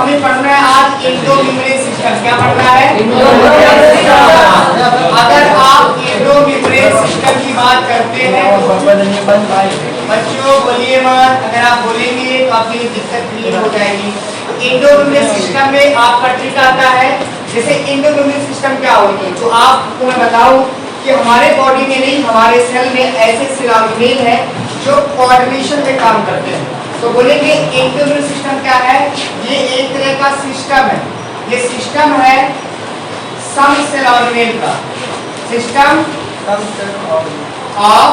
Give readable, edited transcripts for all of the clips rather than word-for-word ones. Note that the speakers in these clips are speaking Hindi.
हमें पढ़ना है आज इंडो मेम्ब्रेन सिस्टम। क्या पढ़ना है? अगर आप इंडो मेम्ब्रेन सिस्टम की बात करते हैं बच्चों बोलिए मत, अगर आप बोलेंगे तो आपकी दिक्कत क्लियर हो जाएगी। इंडो मेम्ब्रेन सिस्टम में आपका ट्रिक आता है, जैसे इंडो मेम्ब्रेन सिस्टम क्या होती है तो आपको मैं बताऊं कि हमारे बॉडी में नहीं, हमारे सेल में ऐसे सेल ऑर्गेनेल है जो कोऑर्डिनेशन में काम करते हैं। तो बोलेंगे इंडो मेम्ब्रेन सिस्टम क्या है? ये एक तरह का सिस्टम है, ये सिस्टम है सम सेल ऑर्गेनेल का, system of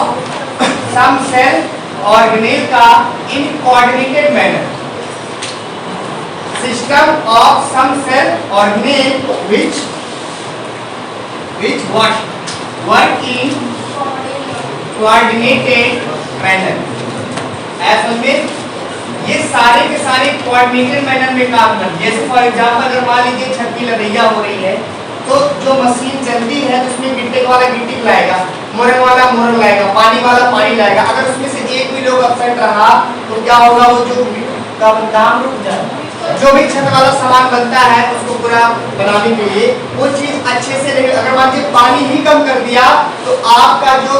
some cell organelle का in coordinated manner, system of some cell organelle which what work in coordinated manner। ऐसा में ये सारे के सारे कोऑर्डिनेटेड मैनर में काम करते हैं। जैसे फॉर एग्जांपल अगर मान लीजिए छत की लड़ैया हो रही है तो जो मशीन चलती है तो उसमें गिट्टी वाला गिट्टी लाएगा, मोरंग वाला मोरंग लाएगा, पानी वाला पानी लाएगा। अगर उसमें से एक भी लोग एब्सेंट रहा तो क्या होगा? वो जो काम रुक जाएगा। जो भी छत वाला सामान बनता है उसको पूरा बनाने के लिए वो चीज अच्छे से नहीं, अगर मान लीजिए पानी ही कम कर दिया तो आपका जो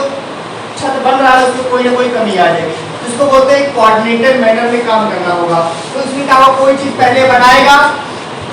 छत बन रहा है उसमें कोई ना कोई कमी आ जाएगी। इसको बोलते हैं कोऑर्डिनेटेड मैनर में काम करना होगा। तो इसमें क्या होगा? कोई चीज पहले बनाएगा,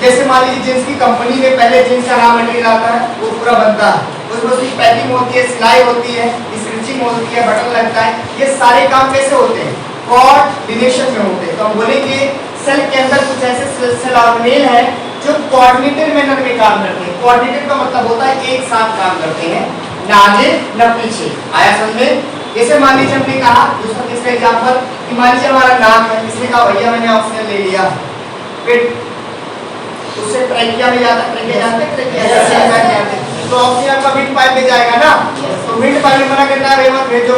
जैसे मान लीजिए जींस की कंपनी में पहले जींस का रॉ मटेरियल आता है, वो पूरा बनता है, उसमें उसकी पैकिंग होती है, सिलाई होती है, स्टिचिंग होती है, बटन लगता है। ये सारे काम कैसे होते हैं? कोऑर्डिनेशन में होते हैं। तो हम बोलेंगे सेल के अंदर कुछ ऐसे सेल ऑर्गेनेल है जो कोऑर्डिनेटेड मैनर में काम करते हैं। कोऑर्डिनेटेड का मतलब होता है एक साथ काम करते हैं, ना आगे ना पीछे। आया समझ में? जैसे मान लीजिए हमने कहा दूसरा तीसरा एग्जांपल कि मान लीजिए हमारा नाक है, इसने कहा भैया मैंने ऑक्सीजन ले लिया, फिर उससे ट्रैकिया में जाता है, ट्रैकिया जानते हैं, ट्रैकिया तो ऑक्सीजन का विंड पाइप में जाएगा ना, तो विंड पाइप में मना करता है मत भेजो,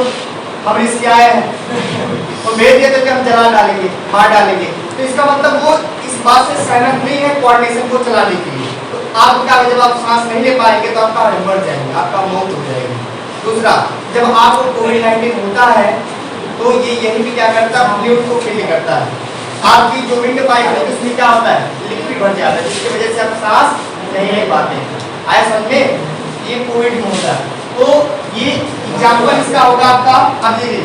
हम इसके आए हैं तो भेज दिया तो हम जला डालेंगे, मार डालेंगे। तो इसका मतलब वो इस बात से सहमत नहीं है कोऑर्डिनेशन को चलाने के लिए। तो आपका जब आप सांस नहीं ले पाएंगे तो आपका मर जाएंगे, आपका मौत हो जाएगी। दूसरा, जब आपको कोविड-19 होता है तो ये यही भी क्या करता है? फ्लूइड को फिल करता है। आपकी जो विंड पाइप है उसमें क्या होता है? लिक्विड भर जाता है, जिसकी वजह से आप सांस नहीं ले पाते। आया समझ में? ये कोविड में होता है। तो ये एग्जाम्पल इसका होगा आपका। अब देखिए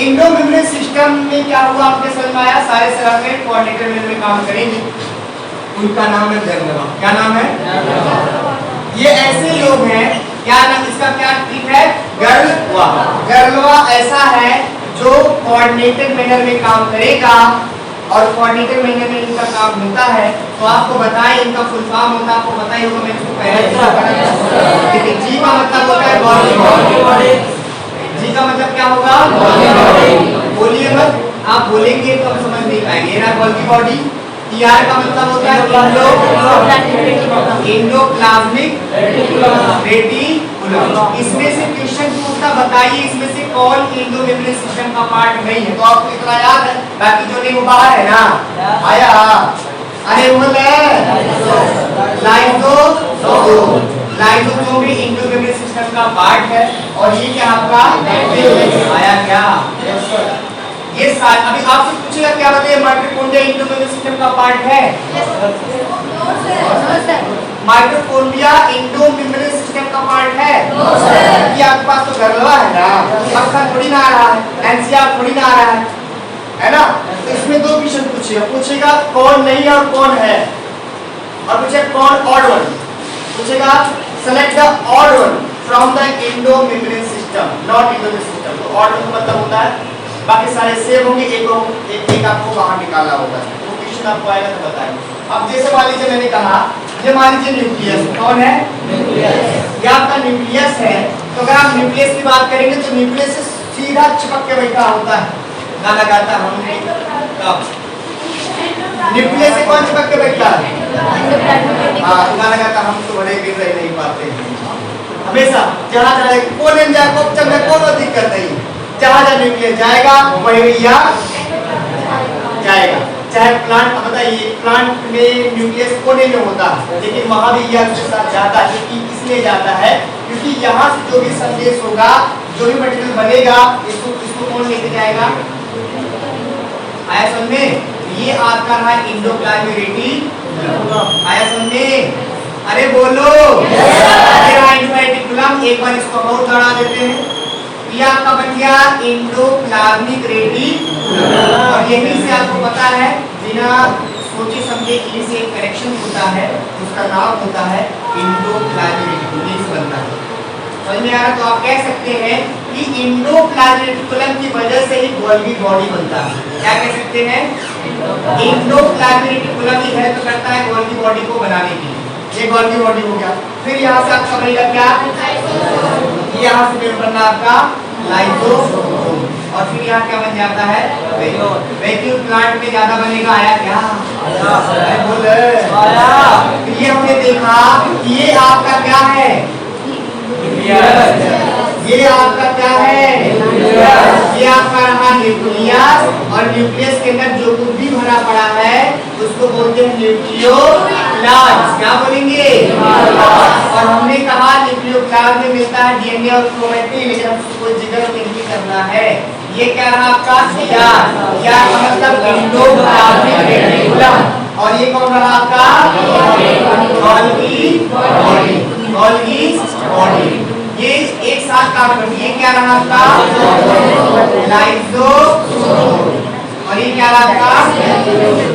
इंडो मेम्ब्रेन सिस्टम में क्या हुआ आपके समझ में आया? सारे सेल ऑर्गेनेल कोऑर्डिनेटेड मैनर में काम करेंगे। उनका नाम है गर्लवा। क्या नाम है? ये ऐसे लोग हैं, क्या नाम इसका क्या ट्रिक है? गर्लवा। गर्लवा ऐसा है जो कोऑर्डिनेटेड मैनर में काम करेगा और कोऑर्डिनेटेड मैनर में इनका काम होता है। तो आपको बताएं इनका फुल फॉर्म होता है, आपको पता ही होगा, मैंने इसको पहले देखिए जी का मतलब होता है बॉडी। जी का मतलब क्या होगा? बोलिए मत, आप बोलेंगे तो हम समझ नहीं पाएंगे ना। बॉडी ईआर का मतलब होता है इंडोप्लाज्मिक रेटिकुलम। इसमें से क्वेश्चन पूछता बताइए इसमें से कौन इंडो मेम्ब्रेन सिस्टम का पार्ट नहीं है? तो आपको इतना याद है, बाकी जो नहीं वो बाहर है ना। आया अरे वो लाइसोसोम भी इंडो मेम्ब्रेन सिस्टम का पार्ट है। और ये क्या आपका आया क्या? ये सारे अभी आपसे पूछेगा क्या बताइए माइटोकॉन्ड्रिया इंडो मेम्ब्रेन सिस्टम का पार्ट है? माइटोकॉन्ड्रिया इंडो मेम्ब्रेन सिस्टम का पार्ट है? ये आपके पास तो गर्लवा है ना, आपका थोड़ी ना आ रहा है, एनसीआर थोड़ी ना आ रहा है ना। तो इसमें दो क्वेश्चन पूछेगा कौन नहीं है और कौन है, और पूछेगा कौन ऑड वन, पूछेगा select the odd one from the Indo membrane system, not Indo membrane system. तो ऑड वन का मतलब होता है बाकी सारे सेम होंगे, एक आपको बाहर निकालना होगा। वो क्वेश्चन आपको आएगा तो बताएंगे। अब जैसे मान लीजिए मैंने कहा ये मान लीजिए न्यूक्लियस, कौन है? न्यूक्लियस। ये आपका न्यूक्लियस है। तो अगर आप न्यूक्लियस की बात करेंगे तो न्यूक्लियस से सीधा चिपक के बैठा होता है ना, लगाता हमने कब न्यूक्लियस से कौन चिपक के बैठता है? हाँ, ना लगाता हम तो बड़े गिर रहे नहीं पाते हमेशा। जहाँ जाए कौन जाए को चल में कौन दिक्कत नहीं, जहाँ जहाँ न्यूक्लियस जाएगा वही भैया जाएगा। चाहे प्लांट, बताइए प्लांट में न्यूक्लियस कोने में होता है लेकिन वहां भी यह के साथ जाता है, क्योंकि इसलिए जाता है क्योंकि यहाँ से जो भी संदेश होगा, जो भी मटेरियल बनेगा, इसको कौन लेके जाएगा? आया समझ में? ये आपका रहा इंडोप्लाज्मिक रेटिकुलम। आया समझे? अरे बोलो। ये रहा इंडोरेटिकुलम। एक बार इसको और बढ़ा देते हैं। ये आपका बन गया इंडोप्लाज्मिक रेटिकुलम। और यहीं से आपको पता है बिना सोचे समझे ई से एक कनेक्शन होता है, उसका नाम होता है इंडोप्लाज्मिक रेटिकुलम बनता है। समझ में आ रहा? तो आप कह सकते हैं कि इंडोप्लाज्मिक रेटिकुलम की वजह से ही गोल्गी बॉडी बनता है। क्या कह सकते हैं? इंडोप्लाज्मिक रेटिकुलम ही हेल्प करता है गोल्गी बॉडी को बनाने की। ये गोल्गी बॉडी हो गया। फिर यहाँ से आपका बनेगा क्या? यहाँ से बनना आपका लाइसोसोम। और फिर यहाँ क्या बन जाता है? वैक्यूल प्लांट में ज्यादा बनेगा। आया क्या? बोल ये हमने देखा ये आपका क्या है? ये आपका क्या है? ये आपका रहा न्यूक्लियस। और न्यूक्लियस के अंदर जो कुछ भी भरा पड़ा है उसको बोलते हैं न्यूक्लियोप्लास्ट। क्या बोलेंगे? और हमने कहा न्यूक्लियोप्लास्ट में मिलता है डीएनए और क्रोमैटिन, लेकिन हमको जिगर नहीं करना है। ये क्या रहा आपका? यार का मतलब इंडोप्लाज्मिक रेटिकुलम। और ये कौन रहा आपका? Golgi body. ये एक साथ काम करती है। ये क्या रहा आपका? लाइसोसोम। और ये क्या रहा आपका?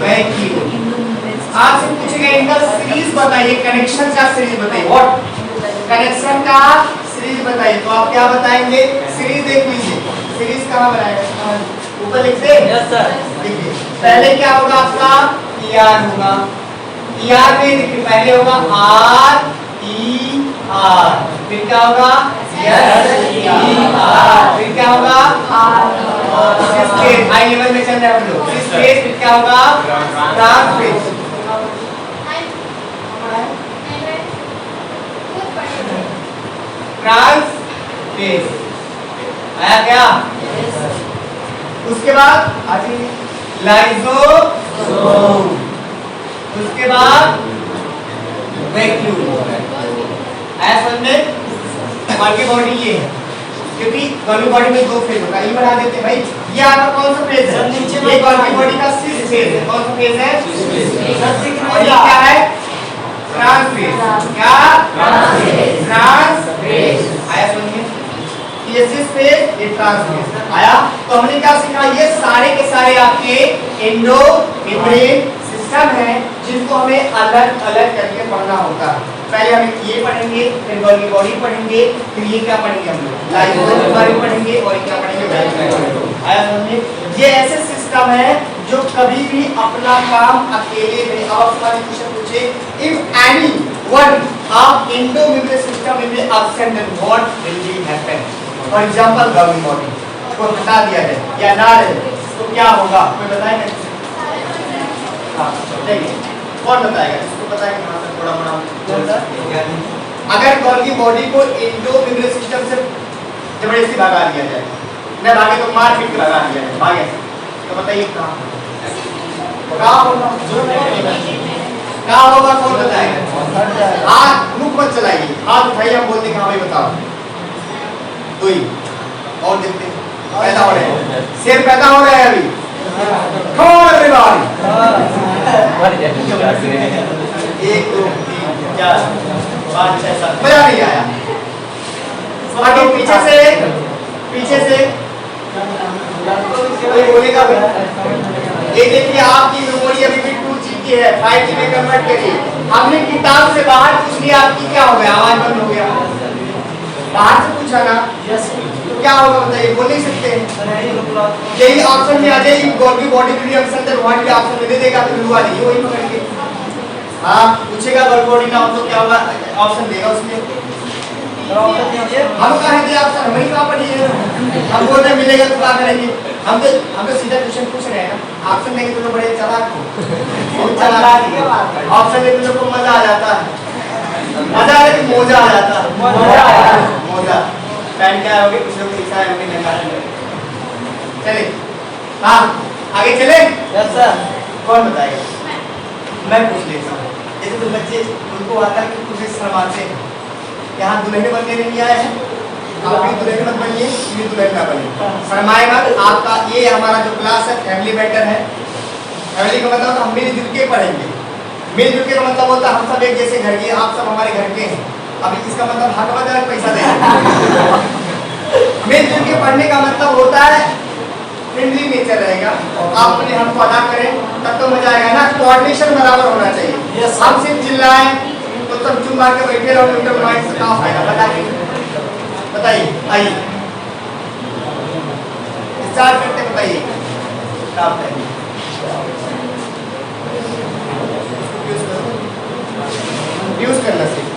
वैक्यूल। आपसे पूछेगा इनका सीरीज बताइए, कनेक्शन का सीरीज बताइए। व्हाट? कनेक्शन का सीरीज बताइए। तो आप क्या बताएंगे? सीरीज देख लीजिए। सीरीज कहाँ बनाएगा? ऊपर लिख दे। Yes sir. देखिए पहले क्या होगा आपका? ER होगा। ER में देखिए पहले होगा RER। फिर क्या होगा? SER। फिर क्या होगा? स्पेस। हाई लेवल में चल रहे हैं हम लोग। स्पेस। फिर क्या होगा? ट्रांसफेज। ट्रांसफेज आया क्या? उसके बाद लाइसोसोम। उसके बाद वैक्यूल। आया समझ में? गोल्गी बॉडी ये है, क्योंकि गोल्गी बॉडी में दो फेज होता है। ये बना देते भाई। ये आपका कौन सा फेज है? ये गोल्गी बॉडी का सिस फेज है। कौन सा फेज है? और ये क्या है? ट्रांसफेज। क्या? ट्रांसफेज। आया समझ में? ये सिस फेज, ये ट्रांसफेज। आया? तो हमने क्या सीखा? ये सारे के सारे आपके एंडो मेम्ब्रेन सिस्टम है जिनको हमें अलग अलग करके पढ़ना होता है। पहले हम ये पढ़ेंगे, फिर गोल्गी बॉडी पढ़ेंगे, फिर ये क्या पढ़ेंगे हम लोग? लाइसोसोम के बारे में पढ़ेंगे, और क्या पढ़ेंगे? आया समझे? ये ऐसे सिस्टम है जो कभी भी अपना काम अकेले में। और सवाल क्वेश्चन पूछे, if any one of endomembrane system is absent then what will be happen? For example Golgi body को हटा दिया जाए या ना रहे तो क्या होगा? कोई बताएगा? हाँ देखिए कौन बताएगा? इसको पता है कि हाँ सर थोड़ा बड़ा। अगर गोल्गी बॉडी को इंडो मेम्ब्रेन सिस्टम से जबरदस्ती भगा दिया जाए, न भागे तो मार पीट के भगा दिया जाए, भागे तो बताइए कहाँ होगा? कहाँ होगा? कौन बताएगा? हाथ मुख मत चलाइए, हाथ उठाइए, हम बोलते हैं हाँ भाई बताओ। तो ही और देखते पैदा हो रहे हैं, शेर पैदा हो रहे हैं अभी। कौन एवरीबॉडी? 1 2 3 4 5 6 7। मजा नहीं आया। आगे पीछे से कोई बोलेगा भाई? ये देखिए आपकी मेमोरी अभी भी 2G की है, 5G में कन्वर्ट करिए। हमने किताब से बाहर पूछ लिया, आपकी क्या हो गया? आवाज बंद हो गया। बाहर से पूछा ना तो क्या होगा बताइए? बोल नहीं सकते। यही ऑप्शन में आ जाए गोल्गी बॉडी के लिए ऑप्शन दे, वहां के ऑप्शन में दे देगा तो लुआ नहीं वही पकड़ के। हाँ पूछेगा गोल्गी बॉडी का तो क्या होगा? ऑप्शन देगा उसमें। हम कहा है ऑप्शन वही कहाँ पड़ी है? हम बोल रहे मिलेगा तो क्या करेंगे? हम तो सीधा क्वेश्चन पूछ रहे हैं ना। ऑप्शन देंगे तो लोग बड़े चालाक हो, ऑप्शन देने लोग को मजा आ जाता है। मजा आ रहा है, मोजा आ जाता है। मोजा पैंट क्या होगी? कुछ लोग लिखा है होगी नंगा। चले हाँ आगे चले। Yes sir. कौन बताएगा? मैं पूछ लेता हूँ। जैसे तो बच्चे उनको आता है कि कुछ शर्माते हैं, यहाँ दुल्हन बनने नहीं आए हैं, आप भी दुल्हन मत बनिए, ये दुल्हन ना बनिए, शर्माए मत। आपका ये हमारा जो क्लास है फैमिली मैटर है, फैमिली का मतलब हम मिलजुल के पढ़ेंगे। मिलजुल के का मतलब होता है हम सब एक जैसे घर के, आप सब हमारे घर के हैं। अभी इसका मतलब हक बदल पैसा देंगे। मिलजुल के पढ़ने का मतलब होता है फ्रेंडली नेचर रहेगा, आप अपने हम को अदा करें तब तो मजा आएगा ना। कोऑर्डिनेशन बराबर होना चाहिए। हम सिर्फ चिल्लाएं तो सब चुप मार के बैठे रहो, न्यूट्रल माइंड से कहाँ फायदा। बताइए आइए स्टार्ट करते, बताइए यूज करना सीख।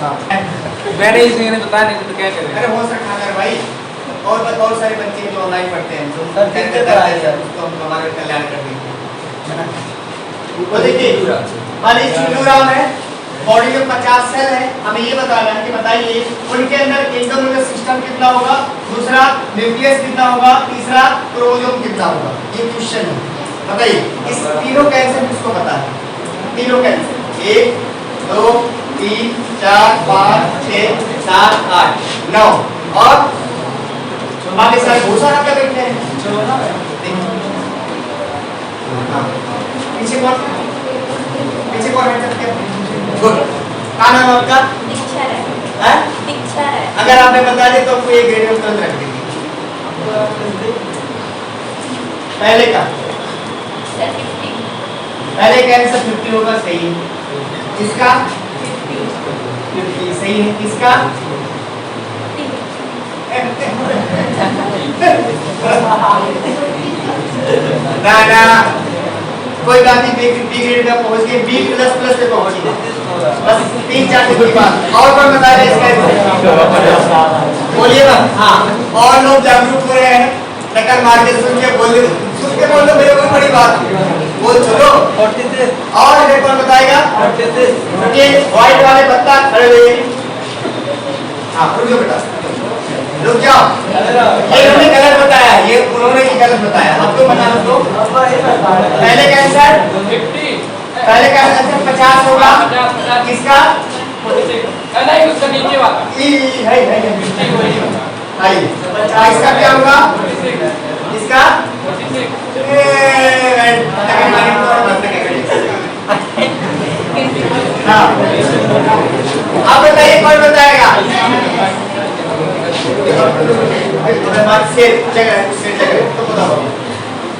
हाँ मैंने इसे बता नहीं तो क्या करें। अरे हो सकता है भाई, और सारे बच्चे जो ऑनलाइन पढ़ते हैं जो सर कितने पढ़ाए सर उसको हम हमारे कल्याण कर देंगे, है ना। तो देखिए मान लीजिए न्यूरॉन है, बॉडी में 50 सेल है, हमें ये बताना है कि बताइए उनके अंदर एंडोक्राइन सिस्टम कितना होगा, दूसरा न्यूक्लियस कितना होगा, तीसरा क्रोमोसोम कितना होगा। ये क्वेश्चन है, बताइए इस तीनों का आंसर किसको पता है? तीनों का आंसर 1 2 3 4 5 6 7 8 9 और बाकी सारे भूसा रख के बैठे हैं। पीछे कौन है सबके? गुड। क्या नाम है आपका? दीक्षा है। हैं? दीक्षा है। अगर आपने बता दिया तो आपको ये ग्रेड में तुरंत रख देंगे। पहले का पहले का आंसर 50 होगा, सही है। इसका 50 सही है। इसका ना ना कोई बात नहीं, बी ग्रेड में पहुंच गए, बी प्लस प्लस पे पहुंची बस 3-4 दिन की बात। और कौन बता रहे इसका? बोलिए ना। हाँ और लोग जागरूक हो रहे हैं, टक्कर मार के सुन के बोल दो मेरे कोई बड़ी बात बोल चलो। और एक कौन बताएगा? ये व्हाइट वाले बत्ता खड़े हुए। हाँ रुक जाओ बेटा, रुक जाओ। ये उन्होंने गलत बताया, ये उन्होंने गलत बताया, अब तो बता दो। पहले का आंसर 50, पहले का आंसर 50 होगा। किसका? नहीं उसका नीचे वाला है इसका क्या होगा? इसका हाँ अब बताइए कौन बताएगा?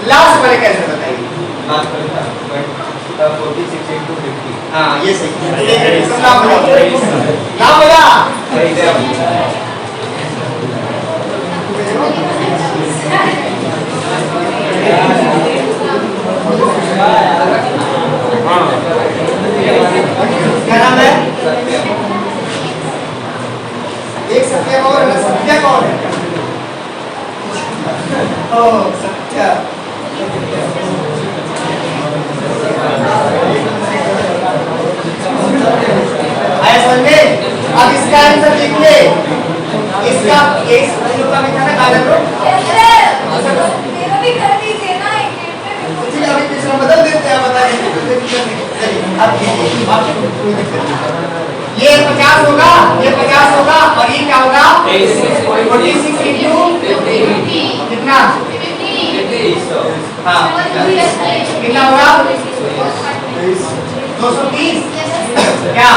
लास्ट वाले कैसे बताइए? हाँ ये सही। नाम बोला क्या नाम है? एक सत्या कौन है? सत्या कौन है? ओ सत्या। आया समझ में? अब इसका आंसर लिखिए। इसका एक लोग का लिखा ना कागज पर। मेरा भी कर दीजिए ना एक मिनट में। अभी पिछला बदल देते हैं, बता दीजिए। अब ये 50 होगा, ये 50 होगा और ये क्या होगा? 46 into 50 कितना? हाँ कितना होगा? 230 क्या?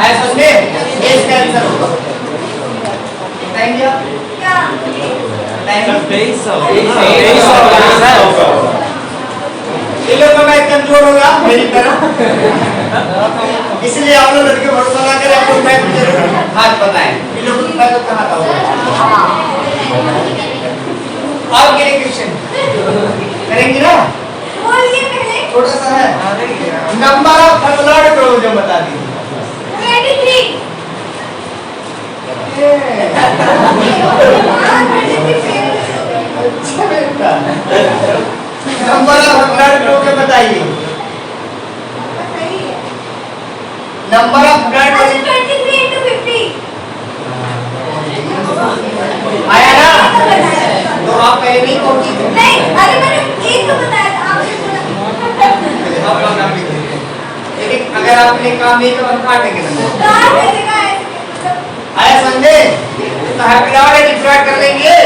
ऐसा में ये इसका आंसर होगा। बताएंगे आप क्या? ये लोग मैं कमजोर होगा मेरी तरह, इसलिए आप लोग लड़के भरोसा ना करें। आप लोग मैं हाथ बताएं ये लोग मैं तो कहाँ था। और क्या क्वेश्चन करेंगे ना? बोलिए पहले छोटा सा है। नंबर ऑफ थर्मोलाइट क्रोमोसोम बता दीजिए। 23 नंबर ऑफ ब्लड क्रोमोसोम बताइए। नंबर ऑफ ब्लड 23 into 50 आया ना? तो आप पहले नहीं पहुंची थी। नहीं अरे मैंने एक तो बताया था आपने बोला। लेकिन अगर आपने काम नहीं तो हम काटेंगे ना। आया समझे? तो हैप्पी आवर डिफाइन कर लेंगे।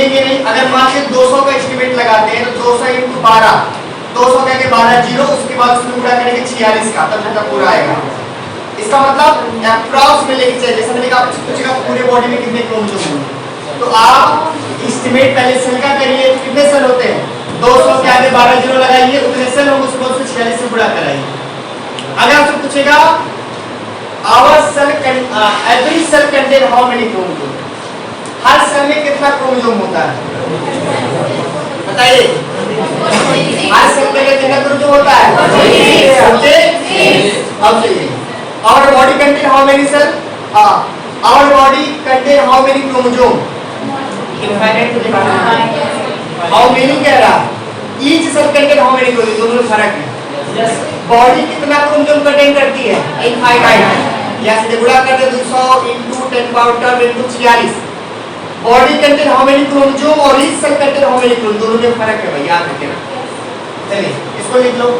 गिनेंगे नहीं। अगर मान लीजिए 200 का एस्टिमेट लगाते हैं तो 200 × 12, 200 का के 12 जीरो, उसके बाद उसमें गुणा करेंगे 46 का, तब टोटल पूरा आएगा। इसका मतलब अप्रॉक्स में लेके चलिए, जैसे मैंने कहा पूछेगा पूरे बॉडी में कितने क्रोमोसोम होंगे, तो आप एस्टिमेट पहले सेल का करिए, कितने सेल होते हैं, 200 के आगे 12 जीरो लगाइए, उतने सेल होंगे, उसको 46 से गुणा कराइए। अगर आपसे पूछेगा our cell every cell contain how many chromosome, हर सेल में कितना क्रोमोसोम होता है बताइए, हर सेल में कितना क्रोमोसोम होता है, अब चाहिए our body contain how many cell, our body contain how many chromosome, infinite to how many कह रहा, each cell contain how many chromosome, दोनों में फर्क है। बॉडी कितना क्रोमोसोम कंटेन करती है, इनफाइनाइट, या सीधे गुणा कर दे 200 × 10 power 46। Body contain how many chromosome और each cell contain how many chromosome, दोनों में फर्क है भाई, याद रखना। चलिए इसको लिख लो।